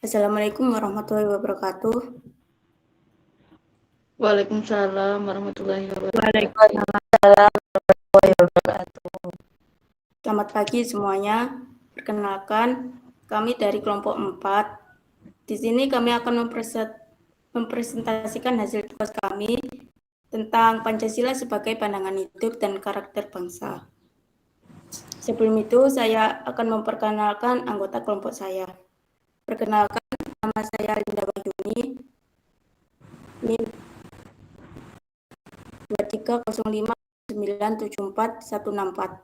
Assalamualaikum warahmatullahi wabarakatuh. Waalaikumsalam warahmatullahi wabarakatuh. Waalaikumsalam warahmatullahi wabarakatuh. Selamat pagi semuanya. Perkenalkan, kami dari kelompok 4. Di sini kami akan mempresentasikan hasil tugas kami tentang Pancasila sebagai pandangan hidup dan karakter bangsa. Sebelum itu, saya akan memperkenalkan anggota kelompok saya. Perkenalkan, nama saya Linda Wahyuni, NIM 2305974164.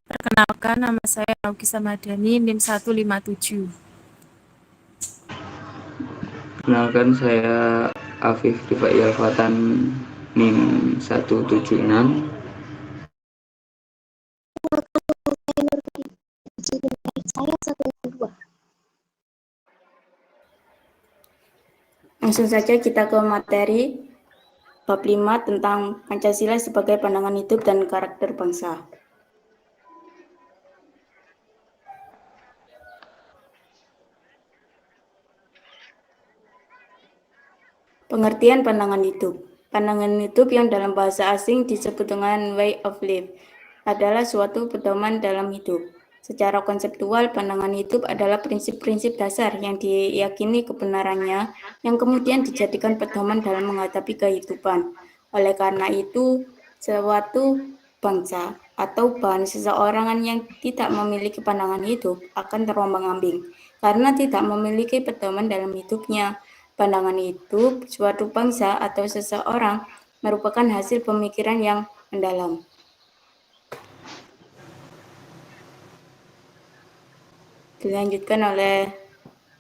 Perkenalkan, nama saya Naugisa Madani, NIM 157. Perkenalkan, saya Afif Rifai Alfatan, NIM 176. Langsung saja kita ke materi bab 5 tentang Pancasila sebagai pandangan hidup dan karakter bangsa. Pengertian pandangan hidup. Pandangan hidup yang dalam bahasa asing disebut dengan way of life adalah suatu pedoman dalam hidup. Secara konseptual, pandangan hidup adalah prinsip-prinsip dasar yang diyakini kebenarannya yang kemudian dijadikan pedoman dalam menghadapi kehidupan. Oleh karena itu, suatu bangsa atau bahan seseorang yang tidak memiliki pandangan hidup akan terombang-ambing karena tidak memiliki pedoman dalam hidupnya. Pandangan hidup suatu bangsa atau seseorang merupakan hasil pemikiran yang mendalam. Dilanjutkan oleh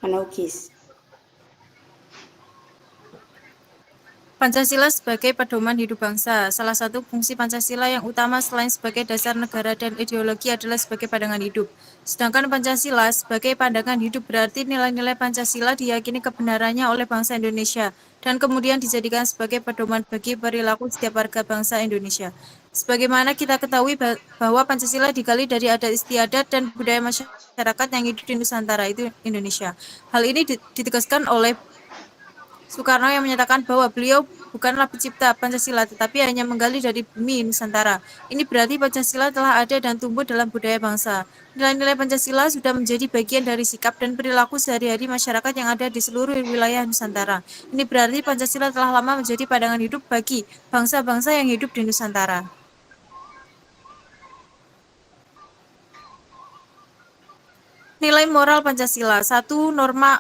Naugis. Pancasila sebagai pedoman hidup bangsa. Salah satu fungsi Pancasila yang utama selain sebagai dasar negara dan ideologi adalah sebagai pandangan hidup. Sedangkan Pancasila sebagai pandangan hidup berarti nilai-nilai Pancasila diyakini kebenarannya oleh bangsa Indonesia dan kemudian dijadikan sebagai pedoman bagi perilaku setiap warga bangsa Indonesia. Sebagaimana kita ketahui bahwa Pancasila digali dari adat istiadat dan budaya masyarakat yang hidup di Nusantara itu Indonesia. Hal ini ditegaskan oleh Soekarno yang menyatakan bahwa beliau bukanlah pencipta Pancasila tetapi hanya menggali dari bumi Nusantara. Ini berarti Pancasila telah ada dan tumbuh dalam budaya bangsa. Nilai-nilai Pancasila sudah menjadi bagian dari sikap dan perilaku sehari-hari masyarakat yang ada di seluruh wilayah Nusantara. Ini berarti Pancasila telah lama menjadi pandangan hidup bagi bangsa-bangsa yang hidup di Nusantara. Nilai moral Pancasila. 1. Norma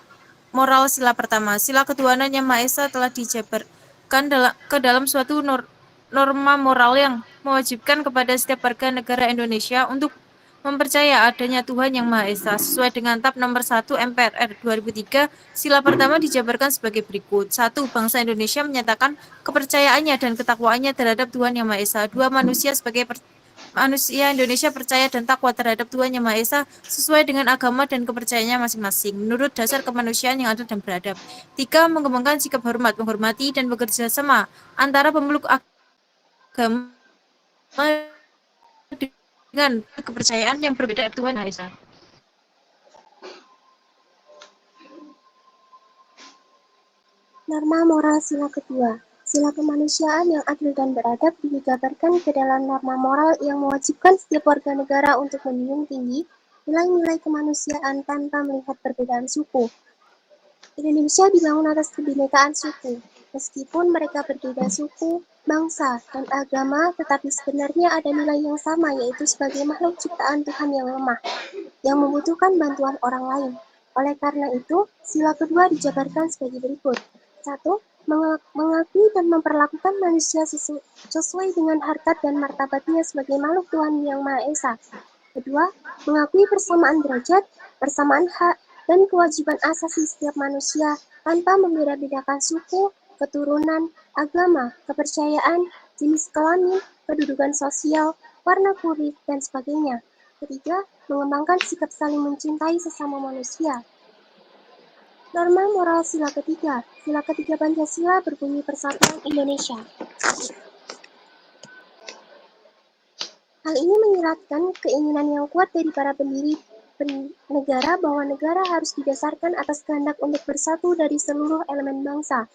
moral sila pertama. Sila ketuhanan yang Maha Esa telah dijabarkan ke dalam suatu norma moral yang mewajibkan kepada setiap warga negara Indonesia untuk mempercaya adanya Tuhan yang Maha Esa. Sesuai dengan TAP nomor 1 MPRR 2003, sila pertama dijabarkan sebagai berikut. 1. Bangsa Indonesia menyatakan kepercayaannya dan ketakwaannya terhadap Tuhan yang Maha Esa. 2. Manusia Indonesia percaya dan takwa terhadap Tuhan Yang Maha Esa sesuai dengan agama dan kepercayaannya masing-masing, menurut dasar kemanusiaan yang adil dan beradab. 3. Mengembangkan sikap hormat, menghormati, dan bekerja sama antara pemeluk agama dengan kepercayaan yang berbeda Tuhan Maha Esa. Norma moral sila kedua. Sila kemanusiaan yang adil dan beradab dijabarkan ke dalam norma moral yang mewajibkan setiap warga negara untuk menjunjung tinggi nilai-nilai kemanusiaan tanpa melihat perbedaan suku. Indonesia dibangun atas kebinekaan suku. Meskipun mereka berbeda suku, bangsa, dan agama, tetapi sebenarnya ada nilai yang sama, yaitu sebagai makhluk ciptaan Tuhan yang lemah, yang membutuhkan bantuan orang lain. Oleh karena itu, sila kedua dijabarkan sebagai berikut. 1. Mengakui dan memperlakukan manusia sesuai dengan harkat dan martabatnya sebagai makhluk Tuhan yang Maha Esa. Kedua, mengakui persamaan derajat, persamaan hak, dan kewajiban asasi setiap manusia tanpa membeda-bedakan suku, keturunan, agama, kepercayaan, jenis kelamin, kedudukan sosial, warna kulit, dan sebagainya. Ketiga, mengembangkan sikap saling mencintai sesama manusia. Norma moral sila ketiga. Sila ketiga Pancasila berbunyi Persatuan Indonesia. Hal ini menyiratkan keinginan yang kuat dari para pendiri negara bahwa negara harus didasarkan atas kehendak untuk bersatu dari seluruh elemen bangsa.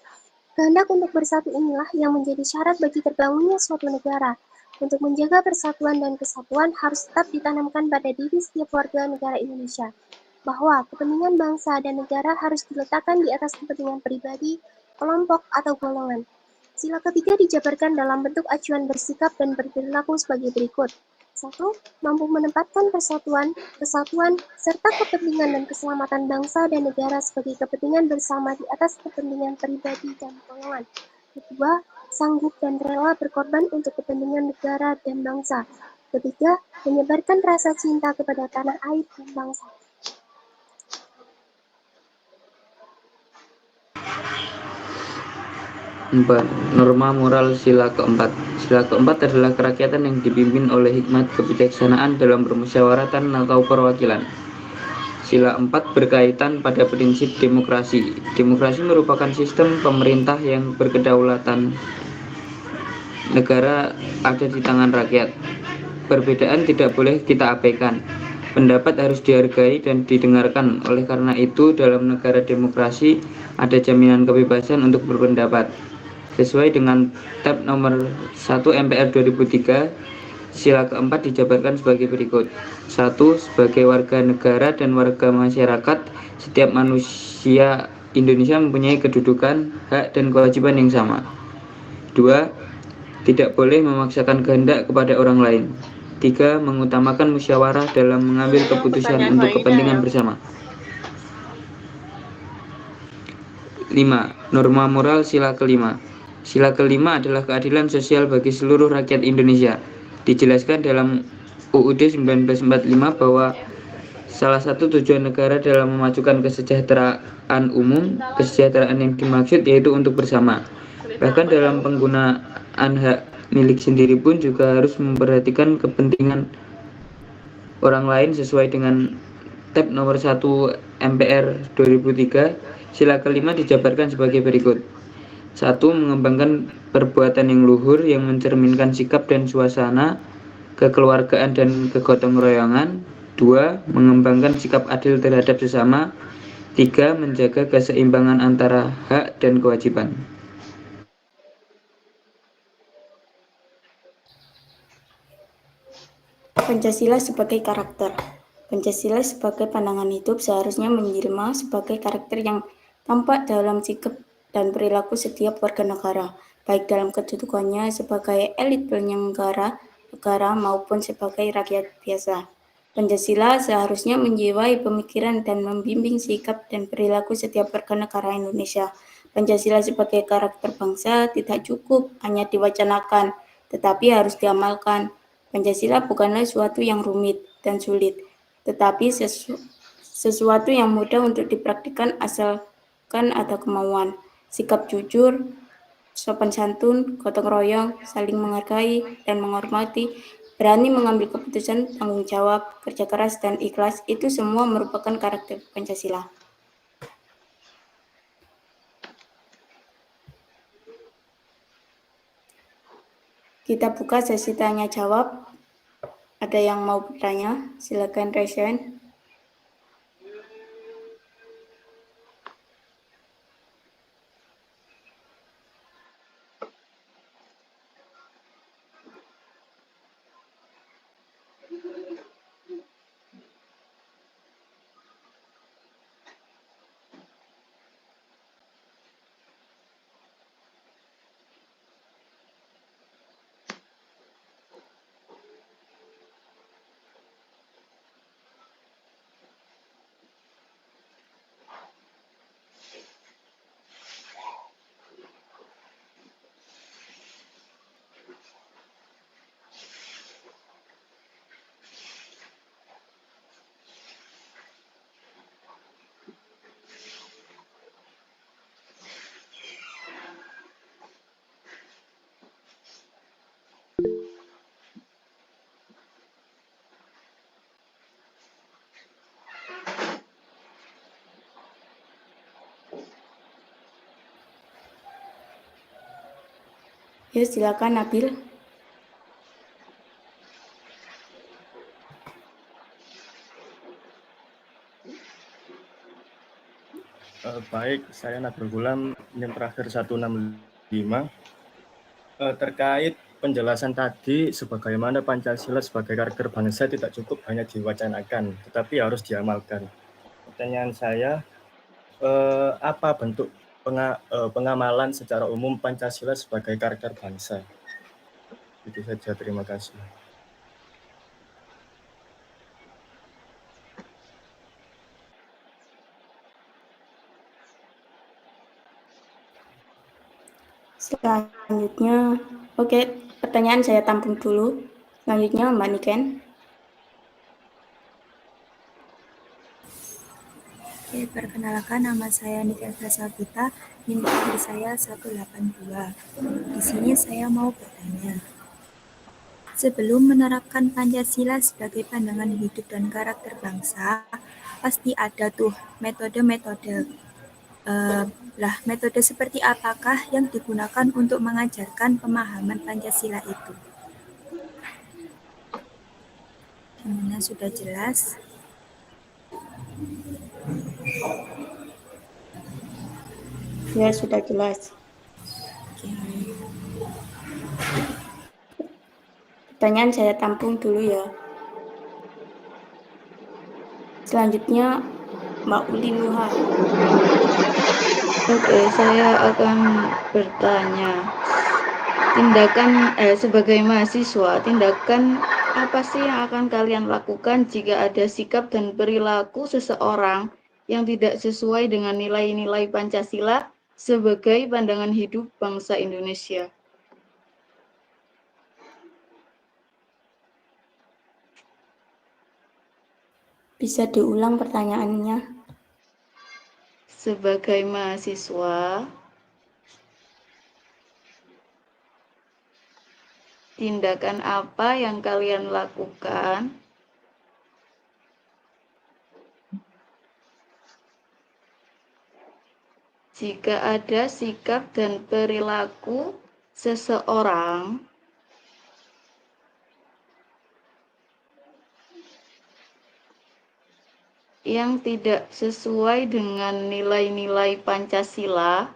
Kehendak untuk bersatu inilah yang menjadi syarat bagi terbangunnya suatu negara. Untuk menjaga persatuan dan kesatuan harus tetap ditanamkan pada diri setiap warga negara Indonesia, bahwa kepentingan bangsa dan negara harus diletakkan di atas kepentingan pribadi, kelompok, atau golongan. Sila ketiga dijabarkan dalam bentuk acuan bersikap dan berperilaku sebagai berikut. 1. Mampu menempatkan persatuan, kesatuan, serta kepentingan dan keselamatan bangsa dan negara sebagai kepentingan bersama di atas kepentingan pribadi dan golongan. Kedua, sanggup dan rela berkorban untuk kepentingan negara dan bangsa. Ketiga, menyebarkan rasa cinta kepada tanah air dan bangsa. Empat, norma moral sila keempat. Sila keempat adalah kerakyatan yang dipimpin oleh hikmat kebijaksanaan dalam permusyawaratan atau perwakilan. Sila 4 berkaitan pada prinsip demokrasi. Demokrasi merupakan sistem pemerintah yang berkedaulatan. Negara ada di tangan rakyat. Perbedaan tidak boleh kita abaikan. Pendapat harus dihargai dan didengarkan. Oleh karena itu, dalam negara demokrasi ada jaminan kebebasan untuk berpendapat. Sesuai dengan Tab nomor 1 MPR 2003, sila keempat dijabarkan sebagai berikut. 1. Sebagai warga negara dan warga masyarakat, setiap manusia Indonesia mempunyai kedudukan, hak, dan kewajiban yang sama. 2. Tidak boleh memaksakan kehendak kepada orang lain. 3. Mengutamakan musyawarah dalam mengambil keputusan untuk kepentingan bersama. 5. Norma moral sila kelima. Sila kelima adalah keadilan sosial bagi seluruh rakyat Indonesia. Dijelaskan dalam UUD 1945 bahwa salah satu tujuan negara dalam memajukan kesejahteraan umum, kesejahteraan yang dimaksud yaitu untuk bersama. Bahkan dalam penggunaan hak milik sendiri pun juga harus memperhatikan kepentingan orang lain sesuai dengan Tab nomor 1 MPR 2003. Sila kelima dijabarkan sebagai berikut. 1. Mengembangkan perbuatan yang luhur yang mencerminkan sikap dan suasana kekeluargaan dan kegotong royongan. 2. Mengembangkan sikap adil terhadap sesama. 3. Menjaga keseimbangan antara hak dan kewajiban. Pancasila sebagai karakter. Pancasila sebagai pandangan hidup seharusnya menjelma sebagai karakter yang tampak dalam sikap dan perilaku setiap warga negara, baik dalam kedudukannya sebagai elit penyelenggara negara maupun sebagai rakyat biasa. Pancasila seharusnya menjiwai pemikiran dan membimbing sikap dan perilaku setiap warga negara Indonesia. Pancasila sebagai karakter bangsa tidak cukup hanya diwacanakan, tetapi harus diamalkan. Pancasila bukanlah sesuatu yang rumit dan sulit, tetapi sesuatu yang mudah untuk dipraktikkan asalkan ada kemauan. Sikap jujur, sopan santun, gotong royong, saling menghargai dan menghormati, berani mengambil keputusan, tanggung jawab, kerja keras, dan ikhlas, itu semua merupakan karakter Pancasila. Kita buka sesi tanya jawab. Ada yang mau bertanya? Silakan raise hand. Ya, silakan Nabil. Baik, saya Nabil Gulam, NIM terakhir 165. Terkait penjelasan tadi, sebagaimana Pancasila sebagai karakter bangsa tidak cukup hanya diwacanakan, tetapi harus diamalkan. Pertanyaan saya, apa bentuk pengamalan secara umum Pancasila sebagai karakter bangsa? Itu saja, terima kasih. Selanjutnya, oke, pertanyaan saya tampung dulu. Selanjutnya, Mbak Niken. Oke, perkenalkan nama saya Niken Prasabita, NIM terakhir saya 182. Di sini saya mau bertanya. Sebelum menerapkan Pancasila sebagai pandangan hidup dan karakter bangsa, pasti ada tuh metode-metode. Metode seperti apakah yang digunakan untuk mengajarkan pemahaman Pancasila itu? Gimana, sudah jelas? Ya, sudah jelas. Oke. Pertanyaan saya tampung dulu ya. Selanjutnya, Mbak Uli Nuha. Oke, saya akan bertanya. Sebagai mahasiswa, tindakan apa sih yang akan kalian lakukan jika ada sikap dan perilaku seseorang yang tidak sesuai dengan nilai-nilai Pancasila sebagai pandangan hidup bangsa Indonesia? Bisa diulang pertanyaannya? Sebagai mahasiswa, tindakan apa yang kalian lakukan jika ada sikap dan perilaku seseorang yang tidak sesuai dengan nilai-nilai Pancasila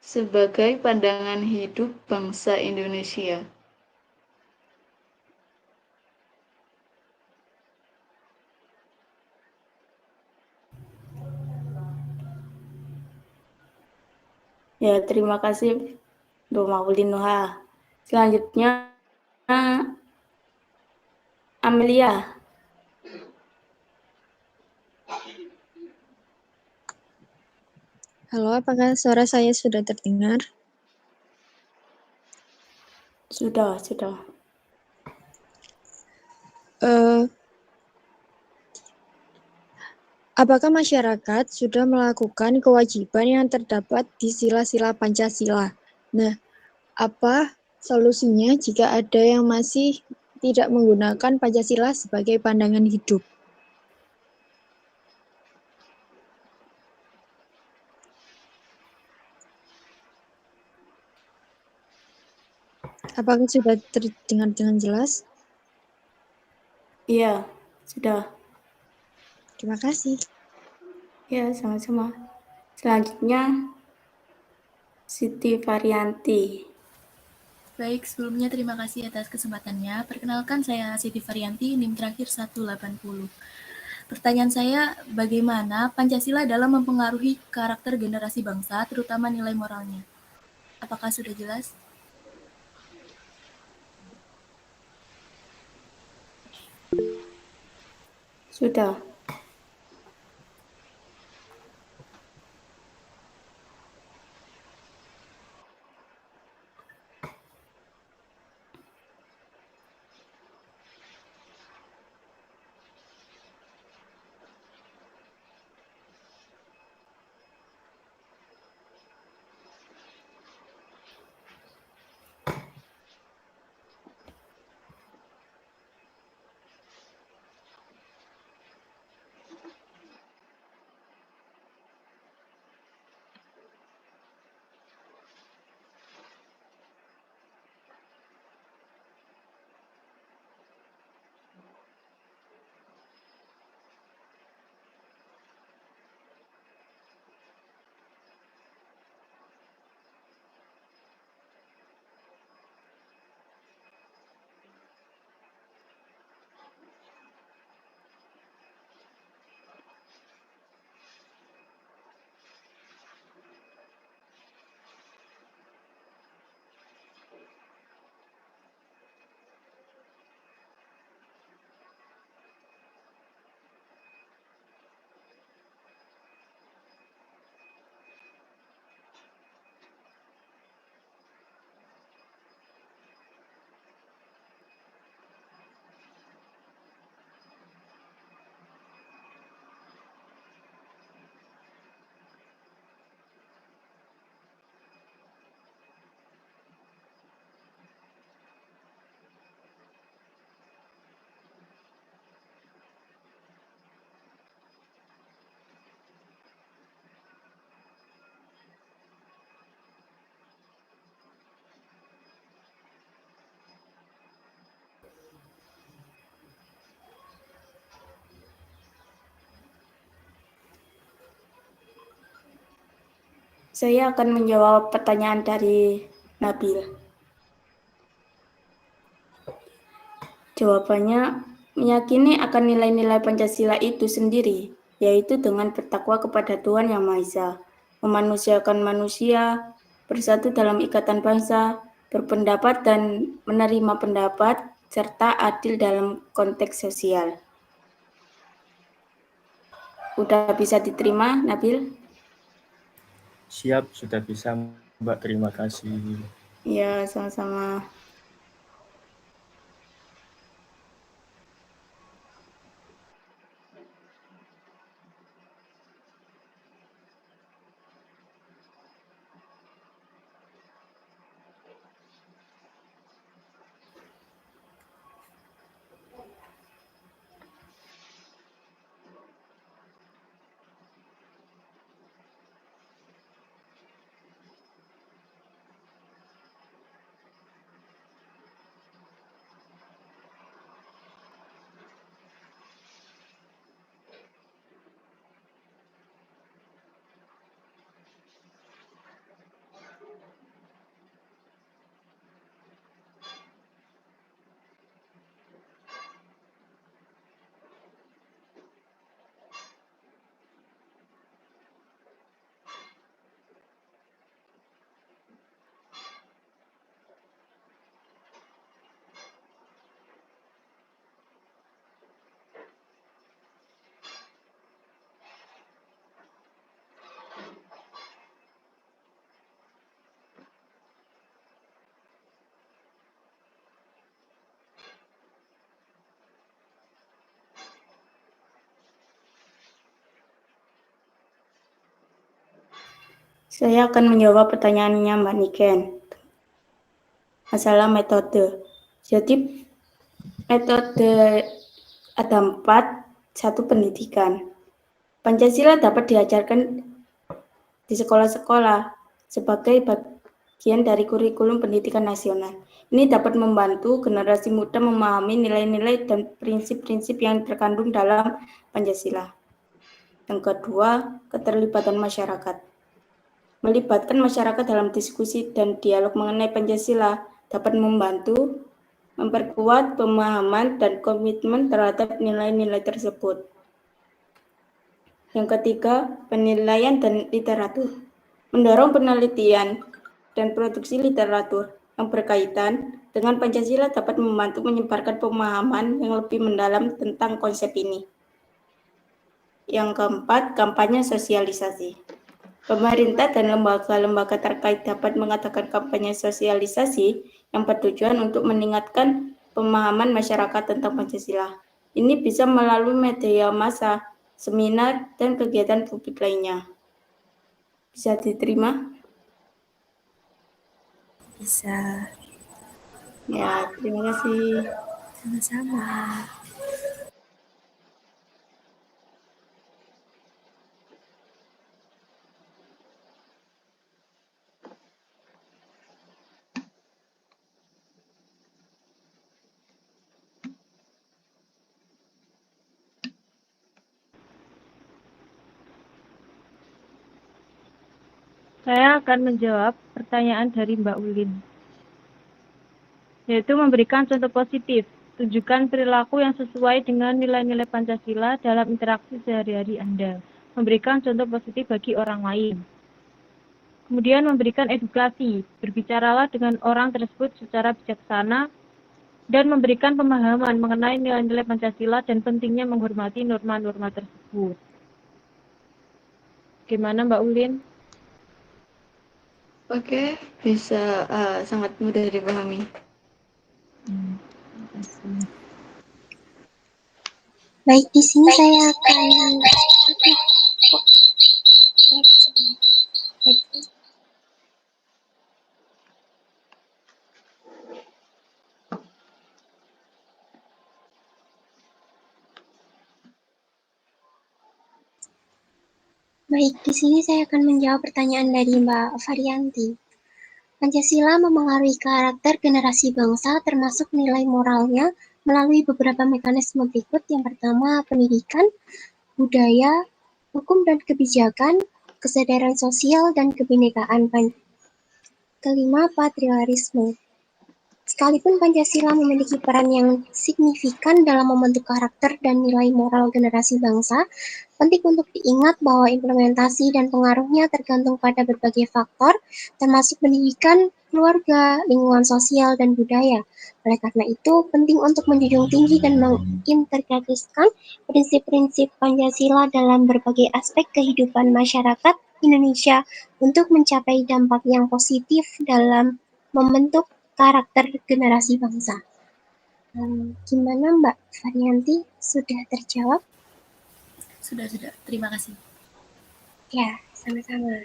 sebagai pandangan hidup bangsa Indonesia? Ya, terima kasih Mbak Maulin Nuha. Selanjutnya, Amelia. Halo, apakah suara saya sudah terdengar? Sudah. Apakah masyarakat sudah melakukan kewajiban yang terdapat di sila-sila Pancasila? Nah, apa solusinya jika ada yang masih tidak menggunakan Pancasila sebagai pandangan hidup? Apakah sudah terdengar dengan jelas? Iya, sudah. Terima kasih. Ya, sama-sama. Selanjutnya, Siti Varianti. Baik, sebelumnya terima kasih atas kesempatannya. Perkenalkan, saya Siti Varianti, NIM terakhir 180. Pertanyaan saya, bagaimana Pancasila dalam mempengaruhi karakter generasi bangsa, terutama nilai moralnya? Apakah sudah jelas? Sudah. Saya akan menjawab pertanyaan dari Nabil. Jawabannya, meyakini akan nilai-nilai Pancasila itu sendiri, yaitu dengan bertakwa kepada Tuhan Yang Maha Esa, memanusiakan manusia, bersatu dalam ikatan bangsa, berpendapat dan menerima pendapat, serta adil dalam konteks sosial. Udah bisa diterima, Nabil? Siap, sudah bisa Mbak, terima kasih. Ya, sama-sama. Saya akan menjawab pertanyaannya Mbak Niken. Masalah metode. Jadi, metode ada 4, 1 pendidikan. Pancasila dapat diajarkan di sekolah-sekolah sebagai bagian dari kurikulum pendidikan nasional. Ini dapat membantu generasi muda memahami nilai-nilai dan prinsip-prinsip yang terkandung dalam Pancasila. Yang kedua, keterlibatan masyarakat. Melibatkan masyarakat dalam diskusi dan dialog mengenai Pancasila dapat membantu memperkuat pemahaman dan komitmen terhadap nilai-nilai tersebut. Yang ketiga, penilaian dan literatur. Mendorong penelitian dan produksi literatur yang berkaitan dengan Pancasila dapat membantu menyebarkan pemahaman yang lebih mendalam tentang konsep ini. Yang keempat, kampanye sosialisasi. Pemerintah dan lembaga-lembaga terkait dapat mengadakan kampanye sosialisasi yang bertujuan untuk meningkatkan pemahaman masyarakat tentang Pancasila. Ini bisa melalui media massa, seminar, dan kegiatan publik lainnya. Bisa diterima? Bisa. Ya, terima kasih. Sama-sama. Saya akan menjawab pertanyaan dari Mbak Ulin, yaitu memberikan contoh positif. Tunjukkan perilaku yang sesuai dengan nilai-nilai Pancasila dalam interaksi sehari-hari Anda. Memberikan contoh positif bagi orang lain. Kemudian memberikan edukasi. Berbicaralah dengan orang tersebut secara bijaksana dan memberikan pemahaman mengenai nilai-nilai Pancasila dan pentingnya menghormati norma-norma tersebut. Gimana Mbak Ulin? Oke, bisa sangat mudah dipahami. Baik, di sini saya akan menjawab pertanyaan dari Mbak Varianti. Pancasila memengaruhi karakter generasi bangsa termasuk nilai moralnya melalui beberapa mekanisme berikut. Yang pertama, pendidikan, budaya, hukum dan kebijakan, kesadaran sosial, dan kebinekaan. Kelima, patriarisme. Sekalipun Pancasila memiliki peran yang signifikan dalam membentuk karakter dan nilai moral generasi bangsa, penting untuk diingat bahwa implementasi dan pengaruhnya tergantung pada berbagai faktor, termasuk pendidikan, keluarga, lingkungan sosial, dan budaya. Oleh karena itu, penting untuk menjunjung tinggi dan mengintegrasikan prinsip-prinsip Pancasila dalam berbagai aspek kehidupan masyarakat Indonesia untuk mencapai dampak yang positif dalam membentuk karakter generasi bangsa. Gimana Mbak Varianti? Sudah terjawab? Sudah. Terima kasih. Ya, sama-sama.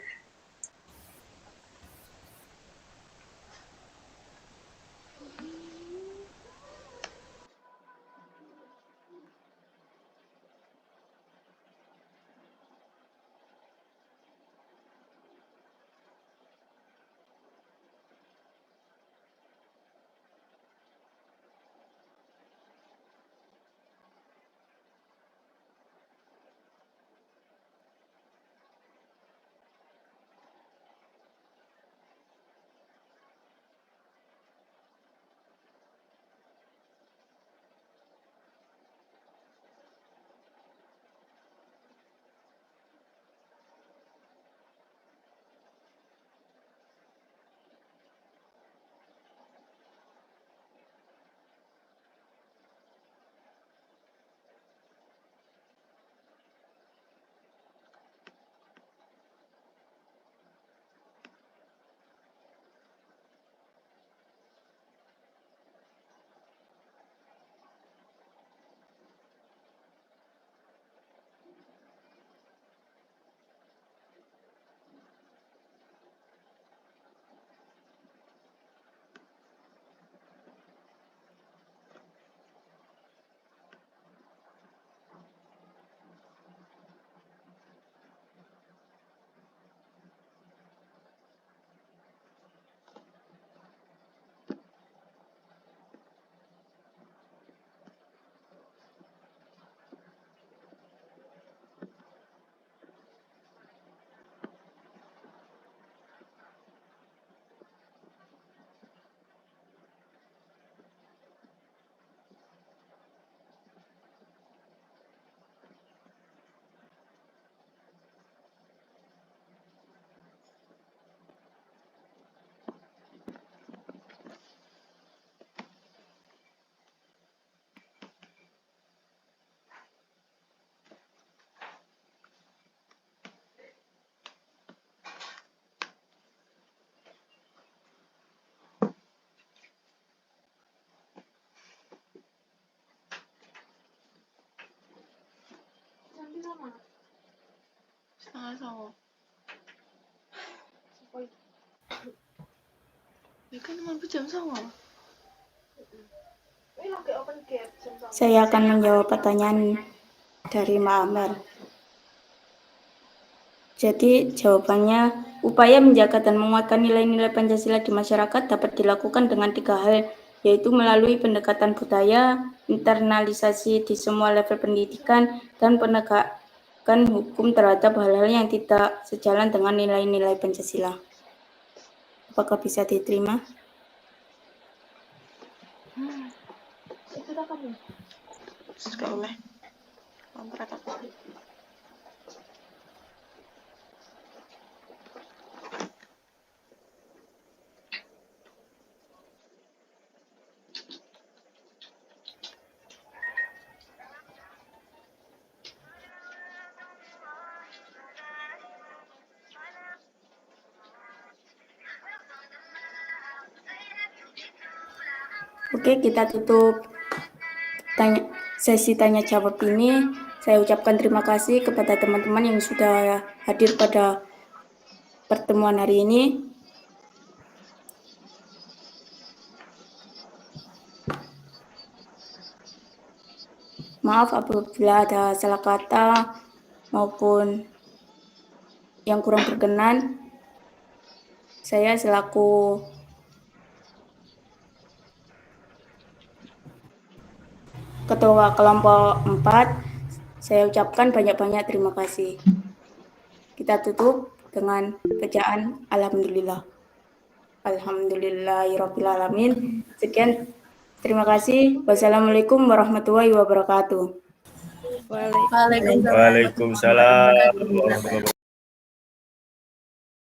Saya akan menjawab pertanyaan dari Mbak Amel. Jadi jawabannya, upaya menjaga dan menguatkan nilai-nilai Pancasila di masyarakat dapat dilakukan dengan 3 hal, yaitu melalui pendekatan budaya, internalisasi di semua level pendidikan, dan penegakan hukum terhadap hal-hal yang tidak sejalan dengan nilai-nilai Pancasila. Apakah bisa diterima? Oke, kita tutup sesi tanya jawab ini. Saya ucapkan terima kasih kepada teman-teman yang sudah hadir pada pertemuan hari ini. Maaf apabila ada salah kata maupun yang kurang berkenan. Saya selaku Ketua Kelompok 4, saya ucapkan banyak-banyak terima kasih. Kita Kita tutup dengan bacaan Alhamdulillah. Alhamdulillahirrabbilalamin. Sekian, terima kasih. Wassalamualaikum warahmatullahi wabarakatuh. Waalaikumsalam. Waalaikumsalam warahmatullahi wabarakatuh.